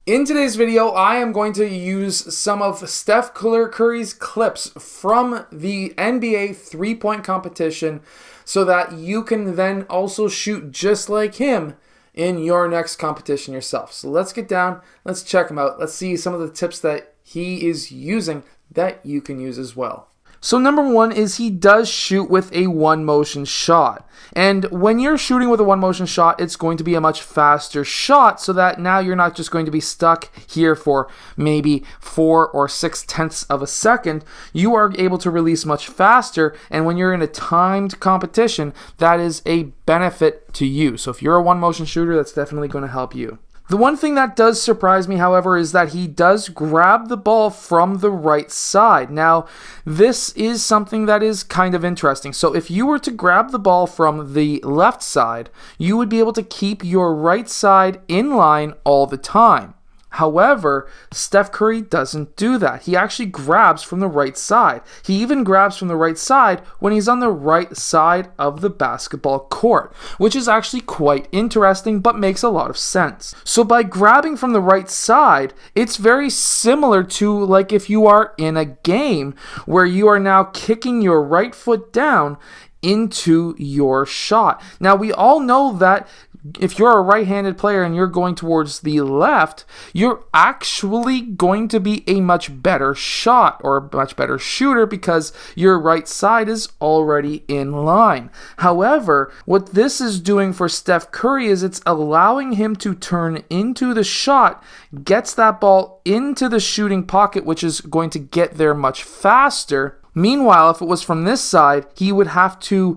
In today's video, I am going to use some of Steph Curry's clips from the NBA three-point competition so that you can then also shoot just like him in your next competition yourself. So let's get down, let's check him out, let's see some of the tips that he is using that you can use as well. So number one is he does shoot with a one motion shot. And when you're shooting with a one motion shot, it's going to be a much faster shot so that now you're not just going to be stuck here for maybe 4 or 6/10 of a second. You are able to release much faster, and when you're in a timed competition, that is a benefit to you. So if you're a one motion shooter, that's definitely going to help you. The one thing that does surprise me, however, is that he does grab the ball from the right side. Now, this is something that is kind of interesting. So if you were to grab the ball from the left side, you would be able to keep your right side in line all the time. However, Steph Curry doesn't do that. He actually grabs from the right side. He even grabs from the right side when he's on the right side of the basketball court, which is actually quite interesting but makes a lot of sense. So by grabbing from the right side, it's very similar to like if you are in a game where you are now kicking your right foot down into your shot. Now, we all know that if you're a right-handed player and you're going towards the left, you're actually going to be a much better shot or a much better shooter because your right side is already in line. However, what this is doing for Steph Curry is it's allowing him to turn into the shot, gets that ball into the shooting pocket, which is going to get there much faster. Meanwhile, if it was from this side, he would have to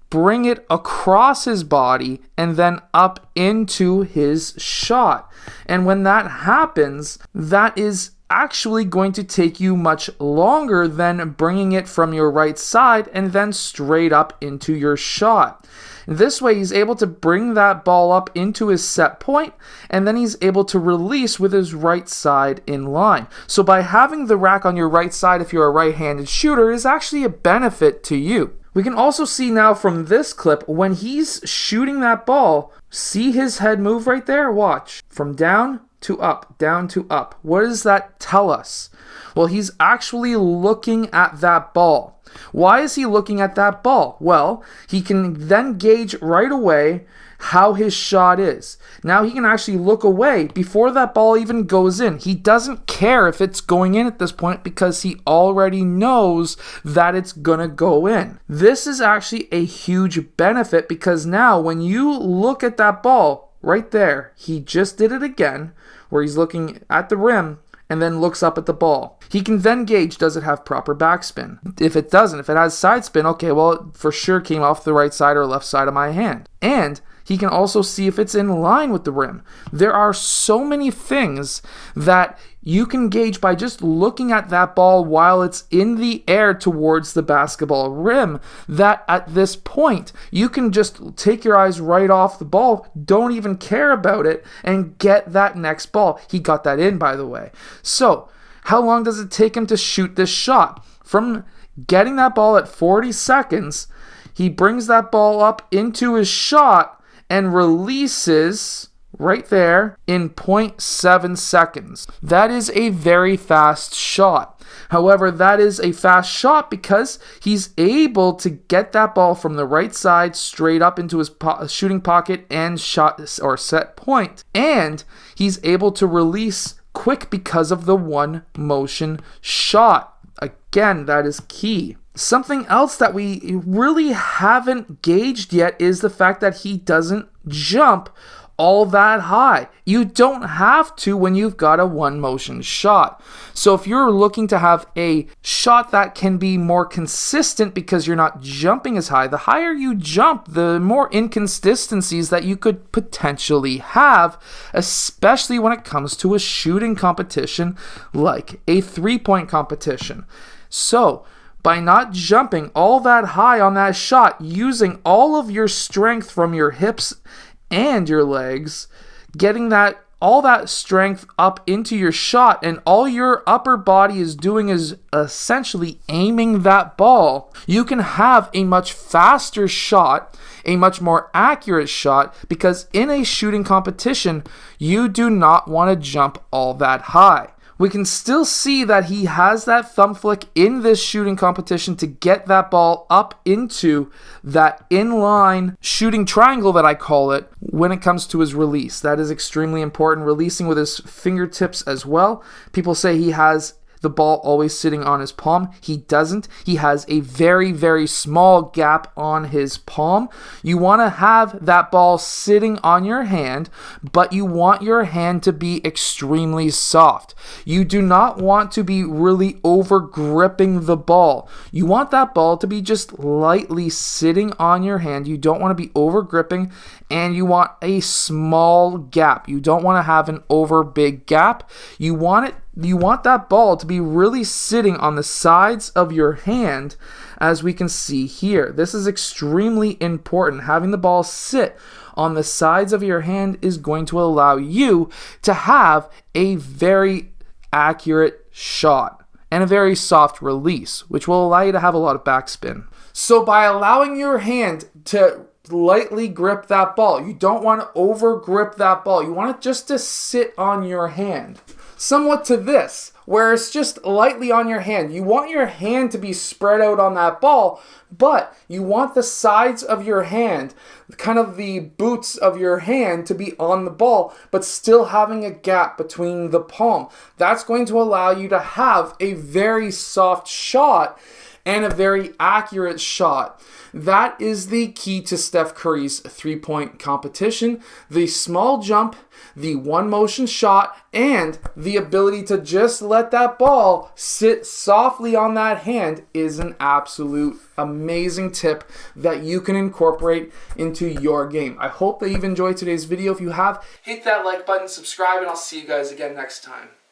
bring it across his body and then up into his shot. And when that happens, that is actually going to take you much longer than bringing it from your right side and then straight up into your shot. This way, he's able to bring that ball up into his set point, and then he's able to release with his right side in line. So by having the rack on your right side, if you're a right-handed shooter, is actually a benefit to you. We can also see now from this clip, when he's shooting that ball, see his head move right there? Watch. From down to up, down to up. What does that tell us? Well, he's actually looking at that ball. Why is he looking at that ball? Well, he can then gauge right away how his shot is. Now he can actually look away before that ball even goes in. He doesn't care if it's going in at this point because he already knows that it's gonna go in. This is actually a huge benefit because now when you look at that ball right there, he just did it again where he's looking at the rim and then looks up at the ball. He can then gauge, does it have proper backspin? If it doesn't, if it has side spin, okay, well, it for sure came off the right side or left side of my hand. And he can also see if it's in line with the rim. There are so many things that you can gauge by just looking at that ball while it's in the air towards the basketball rim, that at this point, you can just take your eyes right off the ball, don't even care about it, and get that next ball. He got that in, by the way. So, how long does it take him to shoot this shot? From getting that ball at 40 seconds, he brings that ball up into his shot and releases right there in 0.7 seconds. That is a very fast shot. However, that is a fast shot because he's able to get that ball from the right side straight up into his shooting pocket and shot or set point. And he's able to release quick because of the one motion shot. Again, that is key. Something else that we really haven't gauged yet is the fact that he doesn't jump all that high. You don't have to when you've got a one motion shot. So if you're looking to have a shot that can be more consistent because you're not jumping as high, the higher you jump, the more inconsistencies that you could potentially have, especially when it comes to a shooting competition like a three-point competition. So by not jumping all that high on that shot, using all of your strength from your hips and your legs, getting that all that strength up into your shot, and all your upper body is doing is essentially aiming that ball, you can have a much faster shot, a much more accurate shot, because in a shooting competition, you do not want to jump all that high. We can still see that he has that thumb flick in this shooting competition to get that ball up into that inline shooting triangle that I call it when it comes to his release. That is extremely important. Releasing with his fingertips as well. People say he has the ball always sitting on his palm. He doesn't. He has a very, very small gap on his palm. You want to have that ball sitting on your hand, but you want your hand to be extremely soft. You do not want to be really over gripping the ball. You want that ball to be just lightly sitting on your hand. You don't want to be over gripping, and you want a small gap. You don't want to have an over big gap. You want that ball to be really sitting on the sides of your hand, as we can see here. This is extremely important. Having the ball sit on the sides of your hand is going to allow you to have a very accurate shot and a very soft release, which will allow you to have a lot of backspin. So by allowing your hand to lightly grip that ball, you don't want to over grip that ball. You want it just to sit on your hand. Somewhat to this, where it's just lightly on your hand. You want your hand to be spread out on that ball, but you want the sides of your hand, kind of the boots of your hand, to be on the ball, but still having a gap between the palm. That's going to allow you to have a very soft shot and a very accurate shot. That is the key to Steph Curry's three-point competition. The small jump, the one motion shot, and the ability to just let that ball sit softly on that hand is an absolute amazing tip that you can incorporate into your game. I hope that you've enjoyed today's video. If you have, hit that like button, subscribe, and I'll see you guys again next time.